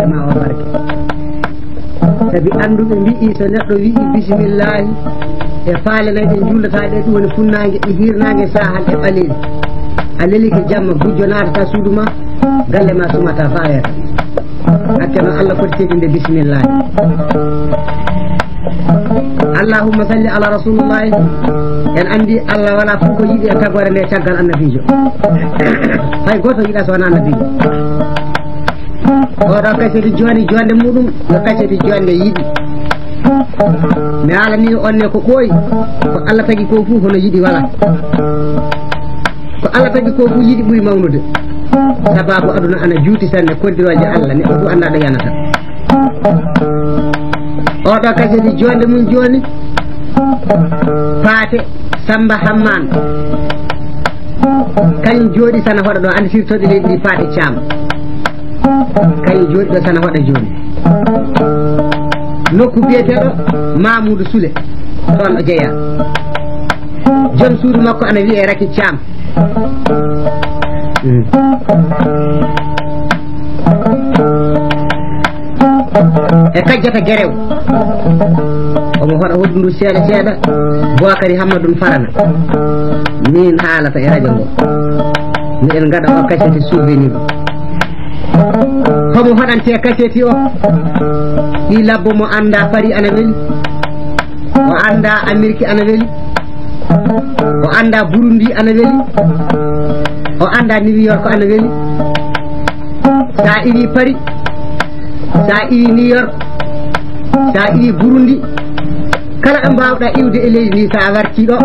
ma o barke sabi anduɓe mbi'i so neɗɗo wi'i bisimillahi e faalenayɗe jullata ɗe ɗum woni funnangue e hirnangue sahal e ɓaleeli a lelike jamma gujjo natata suudu ma galle ma sumata fayata hakke noon Allah foti teɗinde bisimillahi allahumma salli ala rasulillahi en andi Allah wala fof ko yiiɗi e tagore nde caggal annabijo hay goto yiiɗa so wona annabijo oɗo kaseti joni jonde muɗum yo kaseti jonde yiiɗi mi alani onne ko ɓooyi ko Allah tagi ko fuu hono yiiɗi wala ko Allah tagi ko fuu yiiɗi ɓuuri mawnude sababu aduna ana juuti sanne koddiroje Allah neɗɗo fuu anda ɗo yanata oɗo kaseti jonde mum joni Paate Samba Hamman kañum jooɗi sana hoɗa ɗo andi sirtoɗe leydi ndi Paate Thiam kañum jooɗi ɗo sana hoɗa joni nokku biyeteɗo Mamoudou Soule toon o jeeya joom suudu makko ana wiye Raky Thiam e kajjata Guéréw omo hoɗa hoddu ndu seeɗa seeɗa Boakary Hammadou Farana min haalata e radio ngo miɗen gaɗa o kaseti souvenir homo hoɗante kaseti o ɗi labbo mo anda Paris ana weeli o anda Amérique ana weeli o anda Burundi ana weeli o anda New York ana weeli sa iri Paris sa iri New York sa iri Burundi kala ɗo mbawɗa iwde e leydi ndi sa warti ɗo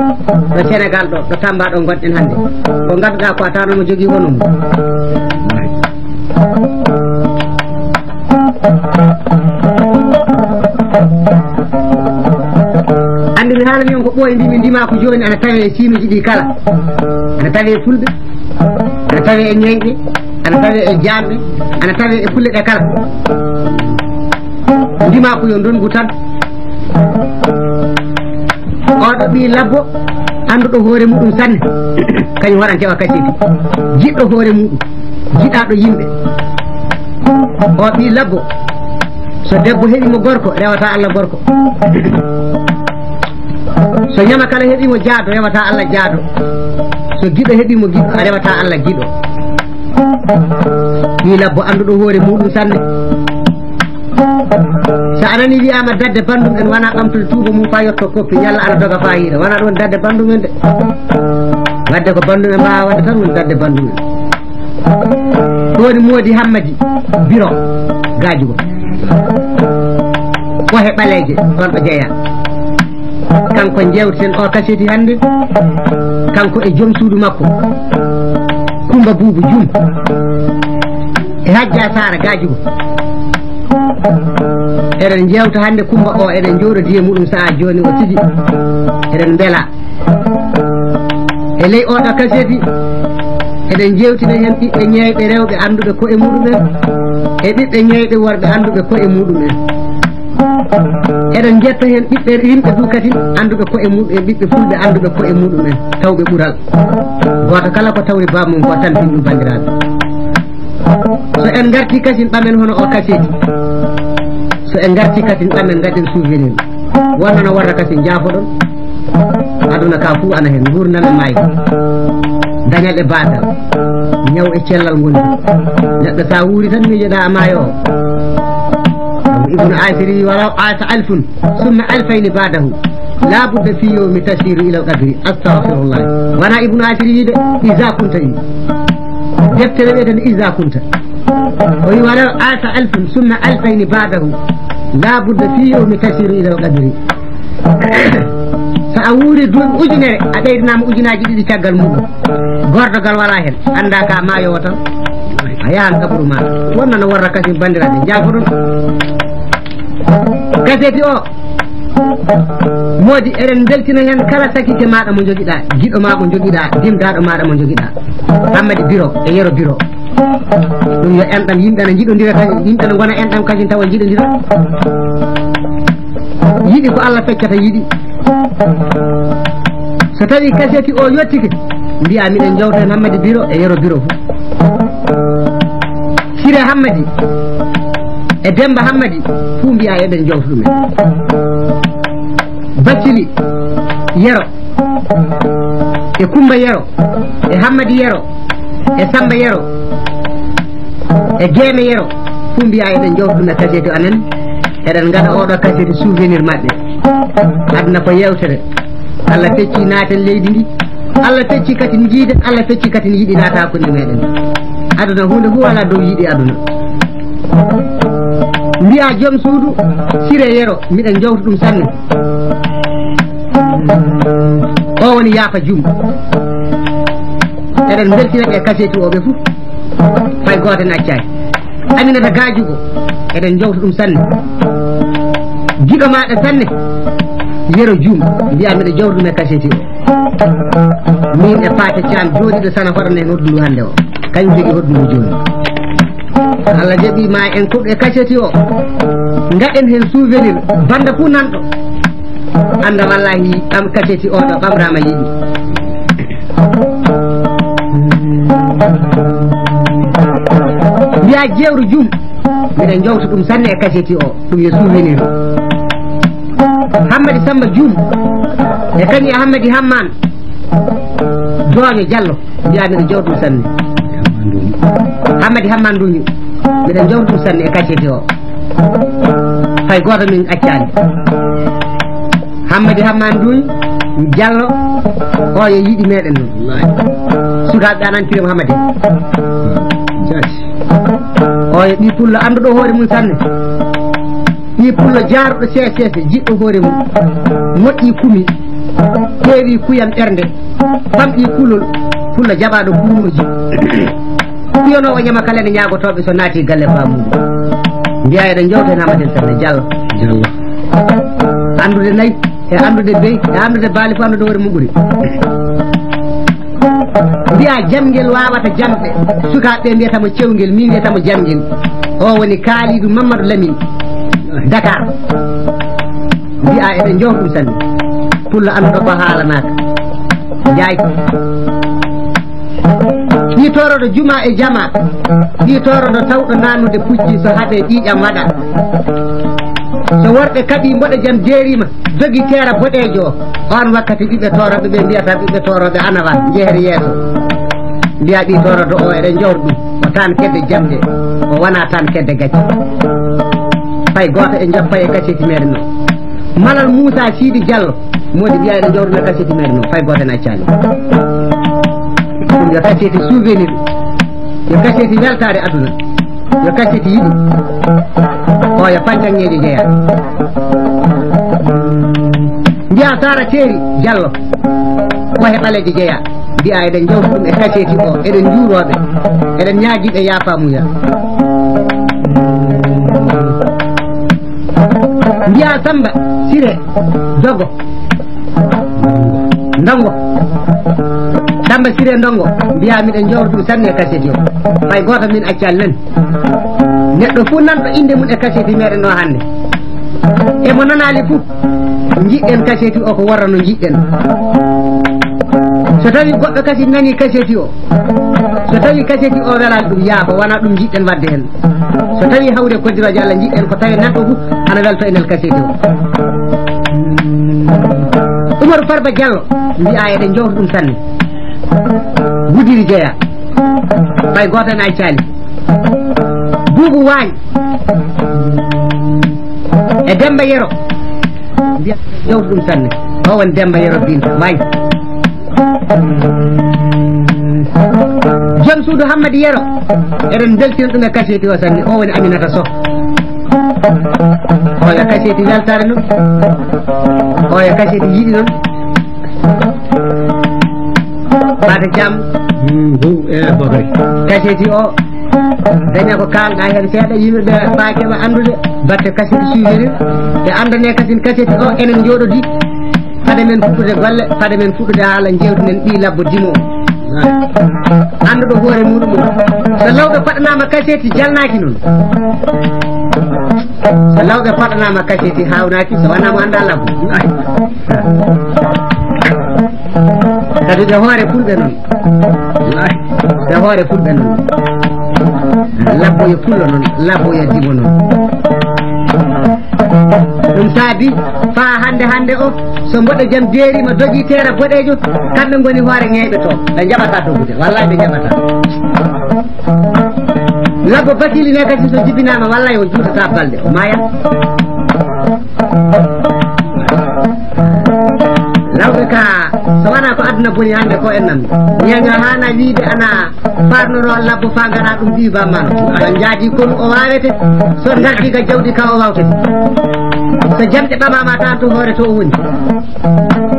ɗo Sénégal ɗo Tamba ɗo gonɗen hannde ko ganduɗa ko a tawno mo jogui honum andi mi haalani on ko ɓooye mbimi ndima ko joni ana tawe e sinuji ɗi kala ana tawe e fulɓe ana tawe e ñeyɓe ana tawe e jamɓe ana tawe e pulle ɗe kala ndima ko yo ndongu tan oɗo ɓi labbo anduɗo hoore muɗum sanne kañum waɗante o kaseti jiɗɗo hoore muɗum jiɗaɗo yimɓe o ɓi labbo so debbo heeɓimo gorko rewata Allah gorko so ñama kala heeɓimo jaado rewata Allah jaado so giɗo heeɓimo giɗo a rewata Allah giɗo ɓi labbo anduɗo hoore muɗum sanne so anani wiyama dadde bandum en wona ɓamtude tuuba mum fa yetto koppi ñalla ana doga fa hiira wona ɗon dadde bandum en de wadde ko bandum en mbawa wadde tan woni dadde bandum en ɗoni Mody Hammadi biro gajugo ɓohe ɓaleje ɗon ɗo jeeya kanko jewteten o kaseti hannde kanko e joom suudu makko Coumba Boubou Dioum e Hadja Sara gajugo eɗen jewta hannde Coumba o eɗen jooɗodi e muɗum saha joni o tigi eɗen beela e ley oɗo kaseti eɗen jewtina hen ɓiɓɓe ñeyɓe rewɓe anduɓe koye muɗumen e ɓiɓɓe ñeyɓe worɓe anduɓe koye muɗumen eɗen jetta hen ɓiɓɓe yimɓe dukati anduɓe koye muɗum e ɓiɓɓe fulɓe anduɓe koye muɗumen tawɓe ɓuural goto kala ko tawri bamum ko tampin ɗum bandiraɓe so en garti kasin ɓamen hono o kaseti so en garti kasin ɓamen gaɗen souvenir wonno no warra kasin jaafoɗon aduna ka fuu ana hen gurdam e mayde dañal e batal ñaw e cellal ngondi neɗɗo sa wuuri tan miijoɗa a maayo o ibnu asiri walaw asa alfun summa alfayni badahu la budda fi yawmi tasiru ila alqadri astaghfirullah wana ibnu asiri wiide isa kunta yi deftere wiyeten isa kunta o wi walaw asa alfun summa alfayni badahu la budda fi yawmi tasiru ila alqadri so a wuuri duuɓi ujunere a ɓeydinama ujunaji ɗiɗi caggal muɗum gordogal wala hen anda ka maayowo tan a yahan kaɓuru maɗa wonna no warra kasi bandiraɓe jaafoɗon gaseti o Mody eɗen beltina hen kala sakike maɗa mo joguiɗa giɗo ma mo joguiɗa dimdaɗo maɗa mo joguiɗa Hammadi biro e yero biro ɗum yo enɗam yimɓe ne jiɗodira kañum yimɓe ne gona enɗam kañum tawa jiɗodira yiɗi ko Allah feccata yiɗi so tawi kaseti o yettike mbiya miɗen jawta hen Hammadi biro e yero biro fu Siré Hammadi e Demba Hammadi fu mbiya eɗen jowta ɗumen Bathily Yero e Kumba Yero e Hammadi Yero e Samba Yero e Guéme Yero fu mbiya eɗen jowta ɗum e kasetu anen eɗen gaɗa oɗo kasetu souvenir maɓɓe aduna ko yewtere Allah fecci naaten leydi ndi Allah fecci kati jiiden Allah fecci kati yiɗi naata ko ni meɗen aduna hunde fu wala dow yiɗi aduna mbiya joom suudu Siré Yero miɗen jowta ɗum sanne o woni Yaafa Jum eɗen beltina ɓe kasetu oɓe fu fay goten accani Aminata Gajugo eɗen jowta ɗum sanne giɗo maɗa sanne Yero Jum mbiya miɗa jowta ɗum e kaseti o min e Paté Thiam jooɗiɗo sana hoɗone en hoddu ndu hannde o kañum jogi hoddu ndu joni Allah jaɓi ma en kuɓɗo e kaseti o gaɗen hen souvenir banda fu nanɗo anda wallahi ɗam kaseti o ɗo ɓamrama yiɗi mbiya Jewru Jum miɗen jowta ɗum sanne e kaseti o ɗum yo souvenir Hammadi Samba Jum e kañum e Hammadi Hamman Dooño Diallo mbiya miɗen jowta ɗum sanne Hammadi Hamman Nduñu miɗen jowta ɗum sanne e kaseti o fay goto min accani Hammadi Hamman Nduñu Diallo o yo yiɗi meɗen noon sukaɓe anantiremo Hammadi o yo ɓi pullo anduɗo hoore mum sanne ɓi pullo jaaruɗo sese jiɗɗo hoore mum moƴƴi kumi heewi kuyam ɓernde famɗi kulol pullo jaɓaɗo kuunoji kuyonowo ñama kala ene ñagotoɓe so naati galle famuɗo mbiya eɗen jowten Hammadi sanne Diallo andude nayyi e andude beyi e andude baali fo andude hoore mum ɓuuri mbiya jamguel wawata jamɓe sukaɓe mbiyatamo cewguel min wiyatamo jamguel o woni kaaliɗo Mamadou Lamine Dakar mbiya eɗen jowta ɗum sanne pullo anduɗo ko haalanaka jayko ɗi toroɗo juma e jama ɗi toroɗo tawɗo nanude pucci so haaɓe ƴiƴam waɗa so worɓe kaaɓi mboɗo jam jeerima jogi teera boɗejo o on wakkati ɓiɓɓe toroɓe ɓe mbiyata ɓiɓɓe toroɓe anawa jeere yeeso mbiya ɓi toroɗo o eɗen jowta ɗum o tan kedde jamde o wona tan kedde gacce fay goto e joppa e kaseti meɗen no Malal Moussa Sidi Diallo modi mbiya eɗen jowta ɗum e kaseti meɗen no fay goto en accani ɗum yo kaseti souvenir yo kaseti weltare aduna yo kaseti yiɗi o yo pañcanŋeji jeeya mbiya Sara Thierry Diallo ko he ɓaleji jeeya mbiya eɗen jowta ɗum e kaseti o eɗen juuroɓe eɗen ñaaguiɓe yaafamuya mbiya Samba Siré Dogo Ndongo Samba Siré Ndongo mbiya miɗen jowta ɗum sanne e kaseti o fay goto min accani nan neɗɗo fu nanɗo inde mum e kaseti meɗen ɗo hannde emo nanali fuu jiɗɗen kaseti o ko worra no jiɗɗen so tawi goɗɗo kasi nani kaseti o so tawi kaseti o welani ɗum yaafo wona ɗum jiɗɗen wadde hen so tawi hawre koddiroje Allah jiɗɗen ko tawi nanɗo fuu ana welto enel kaseti o Umaru Farba Diallo mbiya eɗen jowta ɗum sanne Gudiri jeeya fay goto en accani Boubou Wagne e Demba Yero mbiya jowta ɗum sanne o woni Demba Yero Binta Wagne joom suudu Hammadi Yero eɗen beltina ɗum e kaseti o sanne o woni Aminata Sow oyo kaseti weltare noon oyo kaseti yiɗi noon Paté Thiam kaseti o daña ko kalɗa hen seeɗa yimɓeɓe mbakeɓe andude batte kaseti souvenir ɓe andane kaseti o enen jooɗodi paɗe men fuɗɗude golle paɗe men fuɗɗude haala jewtunen ɓi labbo dimo anduɗo hoore muɗum so lawɓe paɗanama kaseti jalnaki noon so lawɓe paɗanama kaseti hawnaki so wonamo anda labbo kadi ɓe hoore fulɓe noon ɓe hoore fulɓe noon labbo yo pullo noon labbo yo dimo noon heddi fa hande o so mboɗo jam deerima dogi teera boɗejo kamɓe ngoni hoore ñeyɓe to ɓe jaɓata dogude wallahi ɓe jaɓata labbo bakili ne kadi so jibinama wallahi o juutata balɗe o maya lawɓe ka so wona ko aduna boni hande ko en namdi ñeño hana wiide ana farnoro labbo fa gara ɗum mbi bammano on jaaji kono o wawete so gardiga jawdi ka o wawtete so jamɗe ɓamama tan to hoore to o woni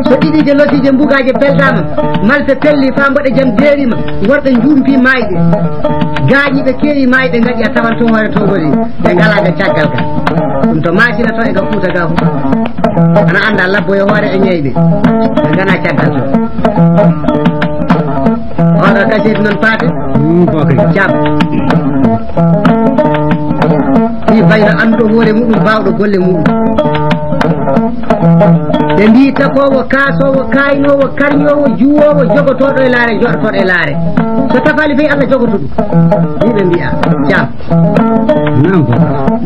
so ɗiɗije lotije mbugaje beldama malfe pelli fa mboɗe jam deerima worɓe jumpi mayɗe gaañiɓe keewi mayɗe gaɗi a tawan to hoore to woni ɓe ngalaga caggal ka ɗum to masina to e ga fuuta ga fu ana anda labbo e hoore e ñeyɓe ɓe gana caggal to oɗo kaseti noon paate jam ɗi bayno anduɗo hoore muɗum bawɗo golle muɗum ɓe mbi takowo kaasowo kaynowo karñowo juwowo jogotoɗo e laare joɗotoɗo e laare so tafali fayi Allah jogoto ɗum ni ɓe mbiya jam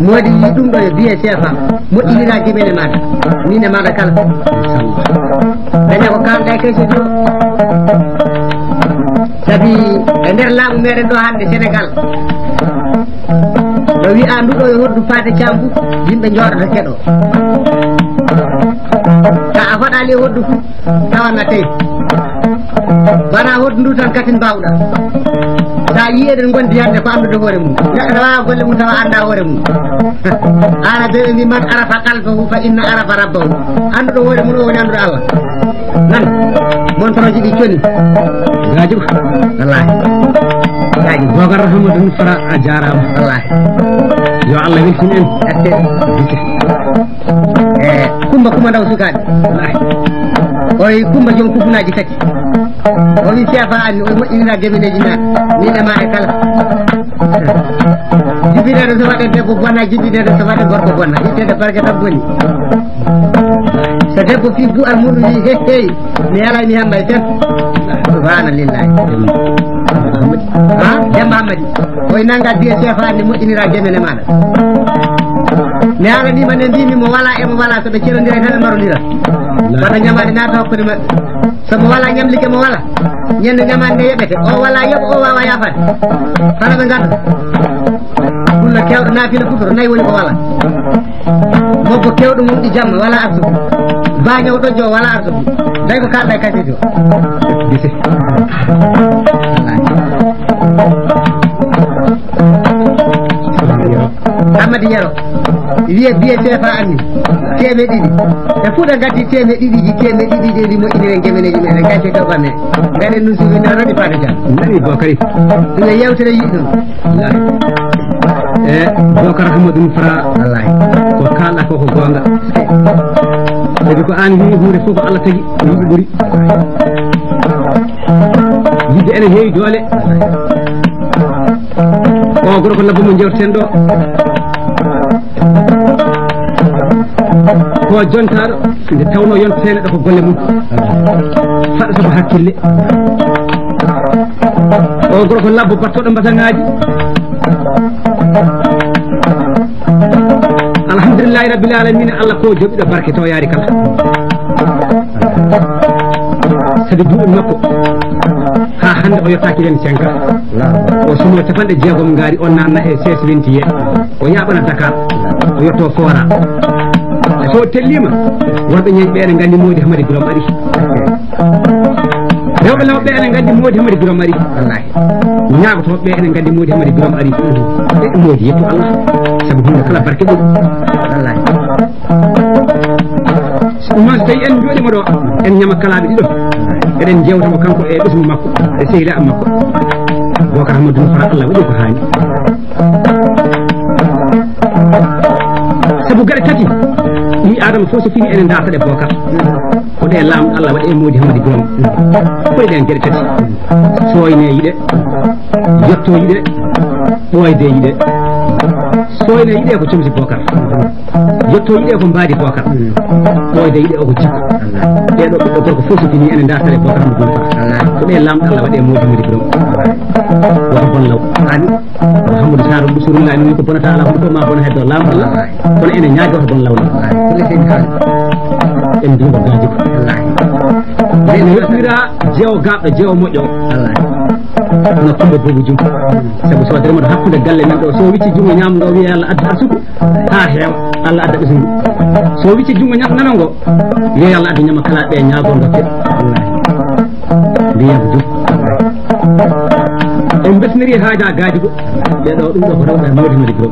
modi yi ɗum ɗo yo biye sefa moƴƴinira jibene maɗa min e maɗa kala daña ko kalɗa e kaysi ɗo sabi e nder laamu meɗen ɗo hande Sénégal ɗo wi'a nduɗo e hoddu faade cambu yimɓe jooɗata keɗo ka a faɗali e hoddu fu tawanna tawi wona hoddu ndu tan katin mbawɗa sa yi eɗen gondi hande ko andude hoore mum neɗɗo wawa golle mum tawa anda hoore mum ana ɓe mbi man arafa qalbahu fa inna arafa rabbahu anduɗo hoore mum o woni andude Allah nan montonoji ɗi coni gaji wallahi gaji Bocar Hamadou Fara a jarama wallahi yo Allah weltin en Kumba ndaw sukaɓe oy Kumba joom kufunaji kadi o wi sefa anni o moƴƴinira demeneji naɗe min e ma e kala jibinede so waɗe debbo bonna jibinede so waɗe gorko bonna ittede barke tan boni so debbo fi bu al muɗum wi hey mi yalani hambay ten subhanallahi Demba Hamadi oy nanga biye sefa anni moƴƴinira demene maɗa mi aranima ne mbimi mo wala emo wala so ɓe celodira tan ɓe mbarodira wata ñamade naata hokkude maɓɓe somo wala ñamlike mo wala ñande ñamade nde yeɓete o wala yoɓo o wawa yafade hana ɓe ganda ɗumno kewɗo naafino futoro nayi woni ko wala mobbo kewɗo mum ɗi jamma wala arsugu bañowo ɗojjo o wala arsugu day ko kalɗa e kaseti o bise Amadi Yaro wiye biye sefa anni teme ɗiɗi e fuuɗa gaddi teme ɗiɗiji teme ɗiɗiji ɗi moƴƴiniren gemeneji meɗen gacce taw ɓamen gaɗen nun suufi no radi fade jam nani Bokari ɗum e yewtere yiɗɗum e Bocar Hamadou Fara wallahi ko kalɗa ko gonga sabi ko an wi hunde fof ko Allah tagi yimɓe ɓuuri yidde ene heewi doole o gorko labbo mo jewteten ɗo ko jontaɗo nde tawno yontete ɗo ko golle mum faɗa sabu hakkille o gorko labbo battoɗo mbatangaji alhamdulillahi rabbil alamina Allah ko joɓiɗo barke to yaari kala sabi duuɓi makko ha hande o yettaki 25 ans o sumo capanɗe jeegom ngaari o nanna e CS21 o yaɓana Dakar o yetto Fora so tellima worɓe ñeñɓe ene gandi Mody Hamady Birom ari rewɓe lawɓe ene gandi Mody Hamady Birom ari wallahi ñagotoɓe ene gandi Mody Hamady Birom ari e Mody yetto Allah sabu hunde kala barke ɗum wallahi ɗum so tawi en joɗima ɗo en ñama kalaɓe ɗiɗo eɗen jewtamo kanko e ɓesmu makko e sehila am makko Bocar Hamadou Fara Allah waɗi ko hani sabu gaɗe tati ɗi adama fof so fini enen dataɗe Bocar ko ɗe lamɗo Allah waɗi e Mody Hamady Birom koye ɗen gueɗe tati soyne yiɗe yetto yiɗe ɓoyde yiɗe soyne yiɗe ko comsi Bocar yetto yiɗe ko mbaadi Bocar ɓoyde yiɗe o ko jikko ɓeɗo ɓiɗɗo gorko fof so fini ene dartare Bocar mo ɗum ko ɓe lamɗo Allah waɗe mojumiri ɗum woto bon law Hammadou Saro Boussouroula ni ko bonata ala ko ma bona heddo lamɗo Allah kono ene ñaagi woto bon law en dungo gaji ko ene yottira jeewo gaɓɗo jeewo moƴƴo no kumba bobu jum sabu so wadde remoto hakkude galle men ɗo so wicci jungo ñamdo o wiya Allah adda ha suku ha heewa Allah adda ɓesngu so wicci jungo nanogo wiya Allah adda ñama kala ɓe ñaagol ngakke ndiyam jum en besniri haaja gaji ko ɓeɗo ɗum ɗo ko rewɓe mawdimari gro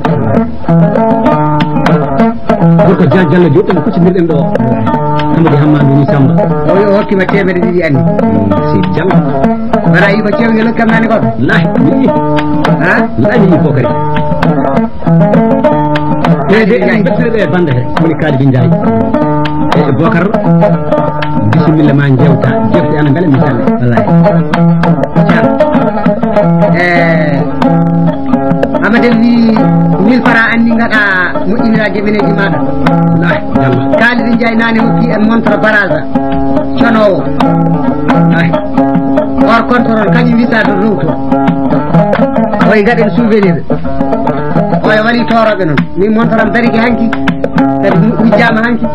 gorko Diallo joɗɗen kuccidirɗen ɗo Amadou Hammadou ni Samba o hokkima temedde ɗiɗi anni si Diallo wara yi ko cewngel kam nani ko lahi ni ha lahi ni Bocar de en besnede e bande he woni kaali bi Ndiaye e Bocar bisimilla ma jewta jefte ana ngale misal wallahi Amadou wi 1000 francs anni ngada moƴƴiniraje meneji maɗa wallahi Diallo kaali bi Ndiaye nane hokki en montre baraza conowo wallahi or contrôle kañum wisa to rewto oye gaɗen souvenir oye waɗi toroɓe noon min montoram dariki hanki kadi wijjama hanki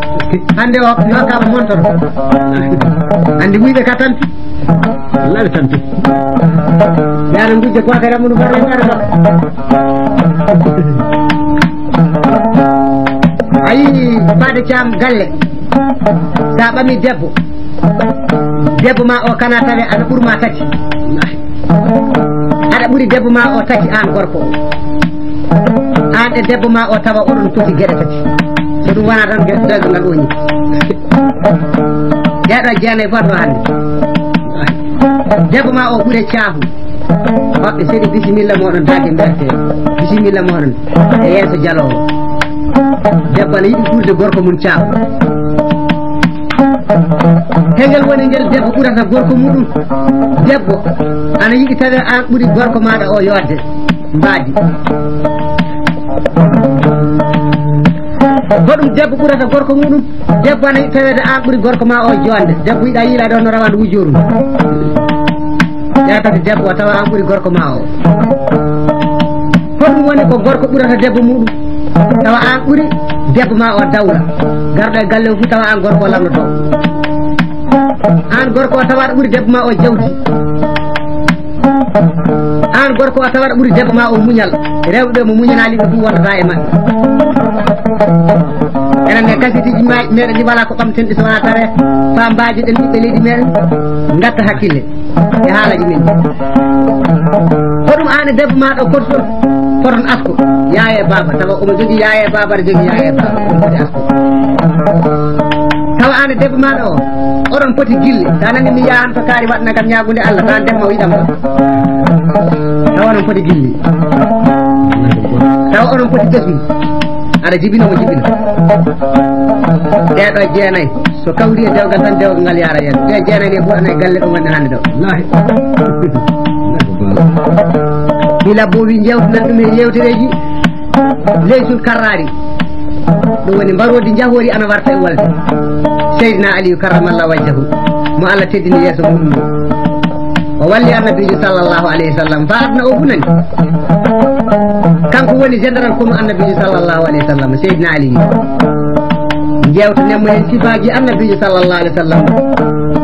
hande o mi hokkama montoro andi wuyɓe ka tampi wallahi ɓe tampi yaano gujje ko kadi amuɗum barre ngara ba ayi Fade Thiam galle sa ɓami debbo ma o kana tawe aɗa ɓurma tati aɗa ɓuri debbo ma o tati an gorko an e debbo ma o tawa oɗon poti gueɗe tati so ɗum wona tan dewgal ngal oñi ɗeɗo jeenayi fof to hande debbo ma o ɓuure caahu hoɓɓe seeɗi bisimilla moɗon dake mberte bisimilla moɗon e yeeso jalowo debbo ne yiɗi ɓurde gorko mum caahu hegel woni ngel debbo ɓurata gorko muɗum debbo ana yiɗi tawi an ɓuuri gorko maɗa o yodde mbaadi hoɗum debbo ɓurata gorko muɗum debbo ana yiɗi tawede an ɓuuri gorko ma o jonde debbo yiɗa yiilade on no rawande wujjorum ƴatade debbo o tawa an ɓuuri gorko ma o hoɗum woni ko gorko ɓurata debbo muɗum tawa an ɓuuri debbo ma o dawla garɗo e galle o fu tawa an gorko o lamnoto an gorko o tawaɗo ɓuuri debbo ma o jawdi an gorko o tawaɗo ɓuuri debbo ma o muñal rewɓe mo muñanaliɓe fu wondata e maɓɓe enen ne kasitiji meɗen ɗi wala ko ɓamtenɗi so wona tawe fambaji ɗen ɓiɓɓe leydi meɗen gatta hakkille e haalaji men hoɗum an e debbo maɗo kototon foton asko yaye baba tawa omo jogui yaye baba aɗa jogui yaye baba omo foti asko tawa an e debbo maɗo o oɗon poti gille sa nani mi yahan to kaari waɗna kam ñagude Allah ta ndemma o yiɗam tawa onon poti gilli tawa onon poti ɓesmi aɗa jibinomo jibina ɗeɗo jeenayyi so kawri e dewgal tan dewgal ngal yara yen ɗe jeenayyi ne ɓuurana e galle ɗo gonɗen hannde ɗo wallahi hila bo wi jewtunan ɗum e yewtereji leysul karrari ɗum woni mbarodi jahori ana warta e walde Seydina Aliyu karramallahu wajhahu mo Allah teddini yeeso muɗum o walli annabijo sallllahu alayhi wa sallam fa adna o funani kanko woni général comme annabijo sallllahu alayhi wa sallam Seydina Aliyu jewtanemo hen sifaji annabijo sallllahu alayhi wa sallam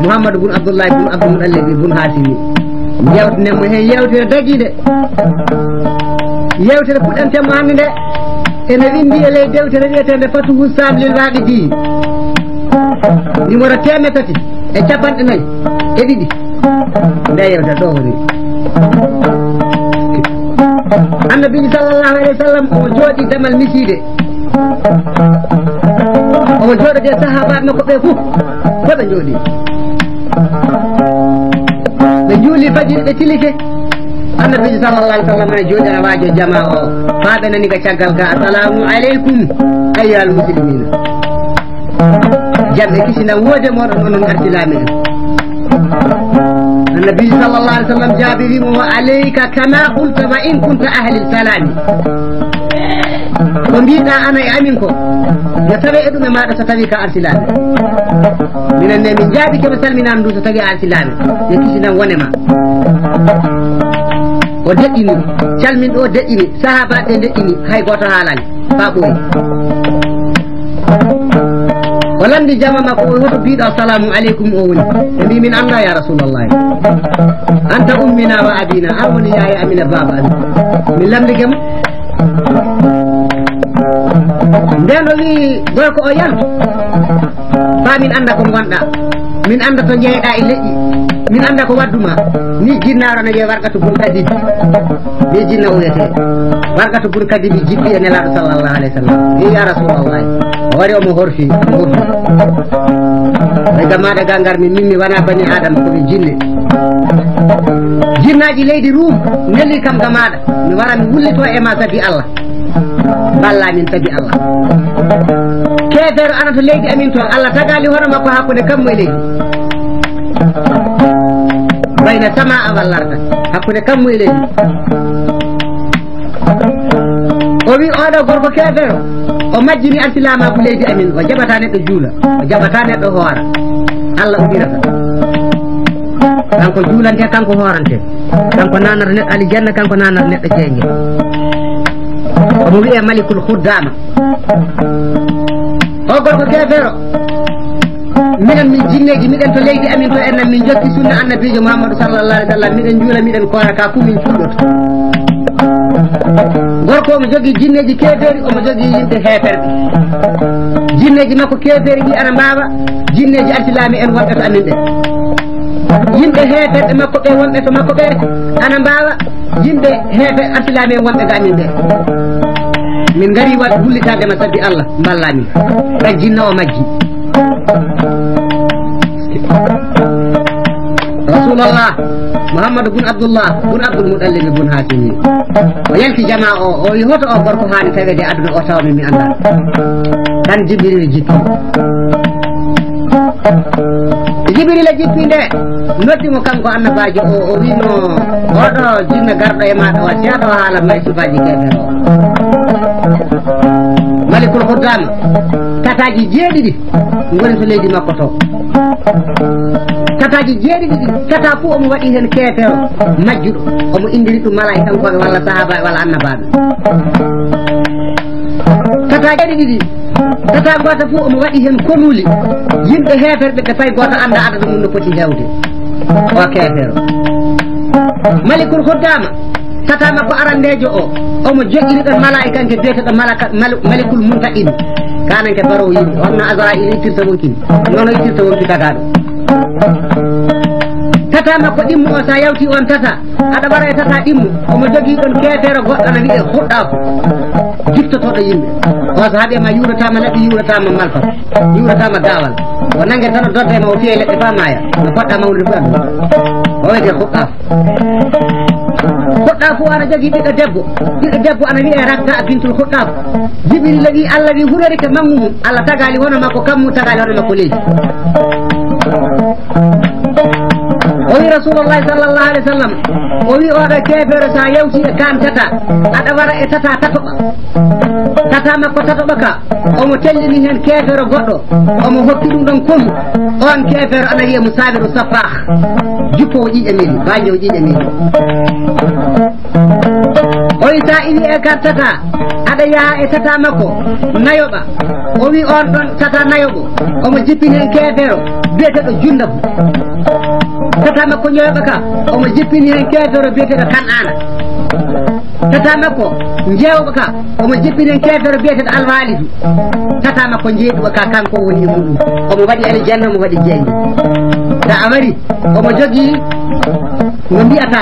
Mouhamadou bun Abdoullahi bun Abdou Mouɗallibi bun Hasimi jewtanemo hen yewtere daguide yewtere puɗɗantemo hannde nde ene windi e ley dewtere wiyetende fatuhu sablil waɗidi numéro 3 e capanɗe 4 e ɗiɗi nde yewtere ɗo woni annabijo sallllahu alayhi wa sallam o jooɗi damal miside omo jooɗode sahabaɓe makko ɓe fof foɓe jooɗi ɓe juuli fajiri ɓe tilike annabijo sallllahu alayhi wa sallam ene jooɗi ana waajo jama o faaɓe nani ka caggal ka assalamu aleykum ayyuhal muslimina jamɓe kisinam woode moɗon onon arti laami en annabijo sallllahu alih w sallam jaabirimo wa aleyka kama qulta wa in kunta ahli lsalami ko mbiɗa ana e amin ko yo tawe e ɗum e maɗa so tawi ka arsilaɓe minen ne min jaaɓi keɓe salminama ndu so tawi arsilaɓe yo kisinan wonema o deƴƴini calminɗo o deƴƴini sahabaɓe deƴƴini hay goto haalani fa ɓooyi o landi jama makko o hoto mbiɗo assalamu aleykum o woni e mbi min anda ya rasulallahi anta ummina wa abina an woni yaya amina baba amin min lamdigemo nden o wi gorko o yan fa min anda ko gonɗa min anda to jeeyɗa e leƴƴi min anda ko wadduma ni jinnaɗo ne wiye wargatu bun kadibi ni jinna o wiyete wargatu bun kadibi jippi e nelaɗo sallallahu alayhi wa sallam wi ya rasulallahi o wari omo horfi e gammaɗe ga garmi min mi wona bani adama komi jinne jinnaji leydi rum nelli kam gamaɗa mi wara mi wullito e ma sabi Allah balla min sabi Allah keedero ana to leydi amin toon Allah tagali hono makko hakkude kammo e leydi bayna sama a wallarda hakkude kammo e leydi o wi oɗo gorko keedero o majjini arsilamaku leydi amin o jaɓata neɗɗo juula o jaɓata neɗɗo hoora Allah o ɓirata kanko juulante kanko hoorante kanko nanata neɗɗo alijanna kanko nanata neɗɗo jeegue omo wiye malikul huddama o gorko keefero minen min jinneji miɗen to leydi amin to ennen min jokki sunna annabijo Muhammadu sallallahu alaihi wa sallam miɗen juula miɗen koora ka fu min cuuɗoto gorko omo jogui jinneji keeferi omo jogui yimɓe heeferɓe jinneji makko keeferi ɗi ana mbawa jinneji arsilami en wonɓe to amin ɓe yimɓe heeferɓe makko ɓe wonɓe to makko ɓe ana mbawa yimɓe heefe arsilami en wonɓe ga amin ɓe min gari wat hullitadema sabbi Allah mballami ɗan jinna o majji Rasulullah Muhammadu bun Abdullah bun Abdul Mutallib bun Hasimi o yanki jama o wi hoto o gorko hani tawede aduna o tawmi mi anda tan Jibril jippi Jibril jippi nde noddimo kanko annabajo o wino oɗo jinna garɗo e maɗa o seeɗa o haala may subaji keɓere o malikul huddama tataji jeeɗiɗi goni to leydi makko to tataji jeeɗiɗi ɗi tata fuu omo waɗi hen keefero majjuɗo omo indiri ɗum malaikakoɓe walla sahabaɓe walla annabaɓe tata jeeɗiɗi ɗi tata gota fuu omo waɗi hen konuli yimɓe heeferɓe ɓe fay goto anda adada mum no foti hewde o keefero malikul huddama tata makko arandejo o omo joƴƴini ɗon malaika ke biyeteɗo malikul muntaqin kananke barowo yimɓe honno Azrail ittirta wonkini nono ittirta wonki tataɗo tata makko ɗimmu o sa yawti on tata aɗa wara e tata ɗimmu omo jogui ɗon keefero goɗɗo no wiye huɗɗako jiftotoɗo yimɓe o so haaɓema yuuratama leɗɗe yuuratama malfat yuuratama gawal o nangue tan o doddema o fiye leɗɗe fa maya no poɗɗa mawnude fu aduna o wiyete huɗɗako huɗɗa fu ana jogui ɓiɗɗo debbo ana wiye Ragga bintul huɗɗako Jibril wi Allah wi hurorike mammumum Allah tagali hono makko kammu tagali hono makko leydi o wi Rasulullahi sallallahu alaihi wa sallam o wi oɗo keefere sa yawti e kan tata aɗa wara e tata tatoɓa tata makko tatoɓa ka omo tellini hen keefere goɗɗo omo hokki ɗum ɗon konu on keefere ana wiye Musabiru Saffah juppowo ƴiƴe meli bañowo ƴiƴe meli o wi sa iwi e kan tata aɗa yaha e tata makko nayoɓa o wi on ɗon tata nayoɓo omo jippini hen keefero biyeteɗo Jundabu tata makko ñoyoɓa ka omo jippini hen keefero biyeteɗo Kan'ana tata makko jeewoɓa ka omo jippini hen keefero biyeteɗo Alwalidu tata makko jeeɗuɓa ka kanko woni e muɗum omo waɗi aljanna omo waɗi jeydi sa a wari omo jogui no mbiyata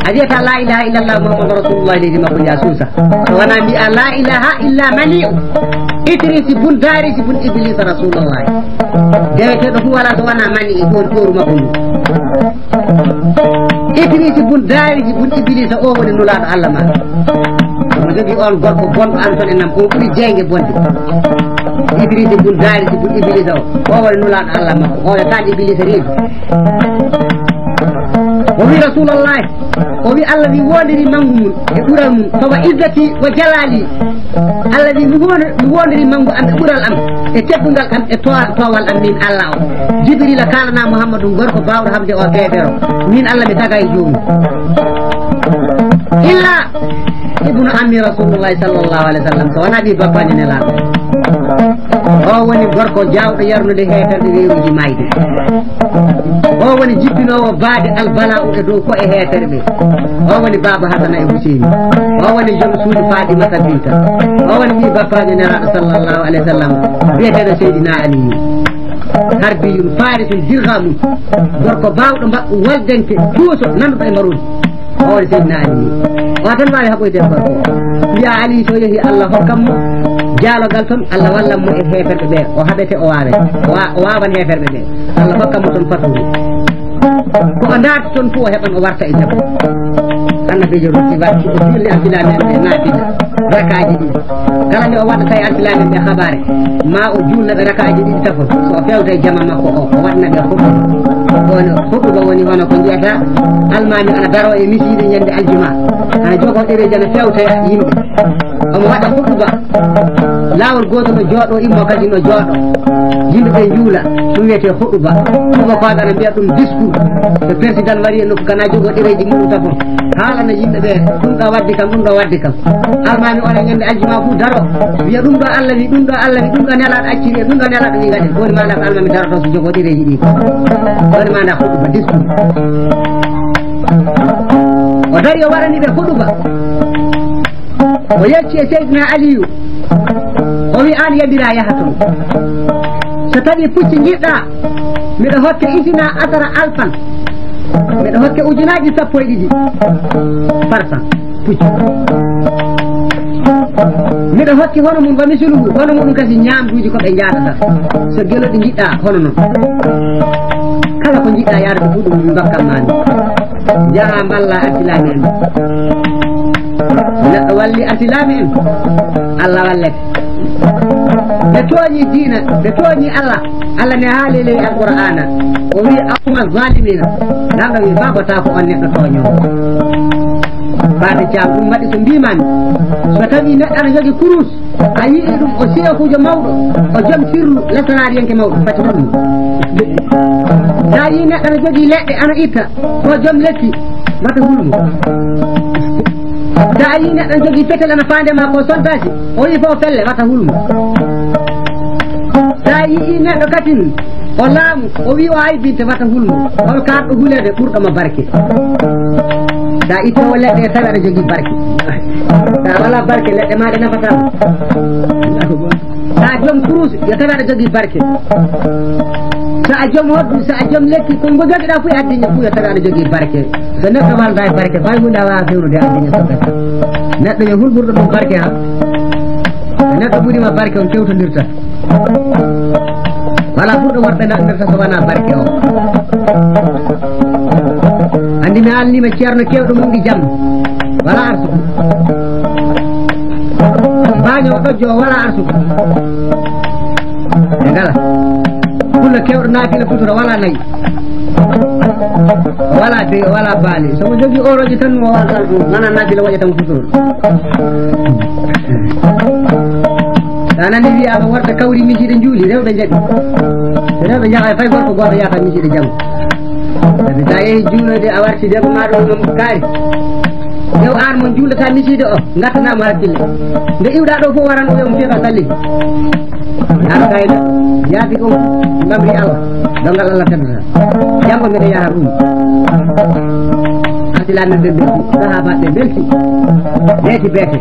a wiyata la ilaha illallah Muhammadu rasulullah leydi makko ja suusa so wona mbiya la ilaha illa mani'u Idrisi bun Darisi bun Iblis rasulullah deweteɗo fu wala so wona mani on toru makko ndu Idrisi bun Darisi bun Iblis o woni nulaɗo Allah ma omo jogui on gorko bonɗo an toon enam on ɓuuri jeygue bonde Idrisi bun Darisi bun Iblis o woni nulaɗo Allah makko o e kan Iblis reedu وفي رسول الله وفي الذي وادري منهم يقولون فهو عزتي وجلالي الذي وادري منهم أن يقول الأمر اتبعوا الأمر اتوال الأمين الله جبريل كاننا محمد غرق باور حمد وكيدر من الله بتاعي يوم إلا ابن عمي رسول الله صلى الله عليه وسلم وانا دي بابا نلا o woni gorko jawɗo yarnude heeterde weeruji mayde o woni jippinowo baade albala'u e dow ko e heetere ɓe o woni baba hasana e huseini o woni joom suudu fatimata binta o woni ɓi bappajo nelaɗo sallllahu alayhi wa sallam biyeteɗo seydina aliyu harbiyum farisum dirhamum gorko bawɗo mbaɗɗo waldenke tuuso nanɗo e maruji o woni seydina aliyu o tan wawi haɓoyde gorko mbiya ali so yeehi allah hokkatmo jaalogal toon allah wallan mo e heferɓe ɓe o haɓete o wawan heferɓe ɓe allah hokkatmo toon faturi ko o naati toon fo o heɓan o warta e jaɓo annabijo rutti watti o filli alfilamen ɓe naatiɗa rakaji ɗiɗi kala nde o waɗata e alfilamen ɓe habare ma o julnaɓe rakaji ɗiɗi tafon so o fewta e jama makko o waɗnaɓe huɗuba woni hono ko mbiyata almami ana daro e misiide ñande aljuma ana jogo ɗereji ana fewta yimɓe omo waɗa huɗuba lawol goto no jooɗo immo kadi no jooɗo yimɓeɓe juula ɗum wiyete huɗuba ɗuma koɗa ana mbiya ɗum discours so président wari e nokku kana jogo ɗereji muɗum tafon haalana yimɓeɓe ɗum ɗo waddi kam ɗum ɗo waddi kam almami oɗa ñande aljuma fuu daro wiya ɗum ɗo allah wi ɗum ɗo allah wi ɗum ɗo nelaɗo acciri ɗum ɗo nelaɗo wi gadi woni maɗa ko almami daroto so jogo ɗereji ɗi woni maɗa huɗuba discours o dari o waɗani ɓe huɗuba o yecci e seydina aliyu o wi an yadira yaha toon so tawi pucci jiɗɗa miɗo hokke isina asara alfan miɗo hokke ujunaji 12 farsan pucci miɗo hokki hono mum wa misuluhu hono muɗum kasi ñamduji koɓe jadata so geloɗi jiɗɗa hono noon kala ko jiɗɗa yaade fu ɗum dokkammani jaha mballa artilami en neɗɗo walli artilami en allah wallete ɓe tooñi diina ɓe tooñi allah allah ne haali ley alqur'ana o wi awma zalimina nanɗo wi babata ko on neɗɗo tooñowo bade jam ɗum waɗi so mbimani so tawi neɗɗo aɗa jogui kurus a yii ɗum o seekujo mawɗo o joom sirlu lessanariyenke mawɗo fati ɗum sa yi neɗɗo aɗa jogui leɗɗe ana itta ko joom lekki wata hulmo sa yi neɗɗo aɗa jogui fetel ana fandema ko soldage o wi fo felle wata hulmo sa yi neɗɗo katin o laamu o wi o aybinte wata hulmo hol karɗo hulede ɓurɗoma barke sa ittowo leɗɗe tawi aɗa jogui barke sa wala barke leɗɗe maɗe nafatama sa joom kurus yo tawi aɗa jogui barke sa a joom hoddu sa a joom lekki ko ngo joguiɗa fo e addiña fo yo tawi aɗa jogui barke so neɗɗo walda e barke fay hunde a wawa fewnude addiña sogata neɗɗo yo hulɓurɗo ɗum barke ha so neɗɗo ɓuurima barke on kewtodirta wala ɓurɗo worɓe naɗdirta so wona barke o andi mi alnima ceerno kewɗo mum ɗi jamma wala arsugo mbaño ɗojjo o wala arsugo ɓe ngala pulla kewɗo naafila futura wala nayi o wala de o wala baali somo jogui oroji tan mo nana naafila waɗa tan futura sa nani wiyama worta kawri misiɗe juuli rewɓe jaaɗi so rewɓe jaaha fay gorko goto yahata misiɗe janggo sabi sa yeehi juulode a warti debbo maɗo ɗum kaari dew an mo juulata misiɗe o gartanamo hakkille nde iwɗa ɗo fof waran ɗo mo fiiɗa salli aɗa kayna yaadi on mbamri Allah dongal Allah teddata janggo mbiɗa yaha ɗum artilamen ɓe belti sahabaɓe belti beeti beete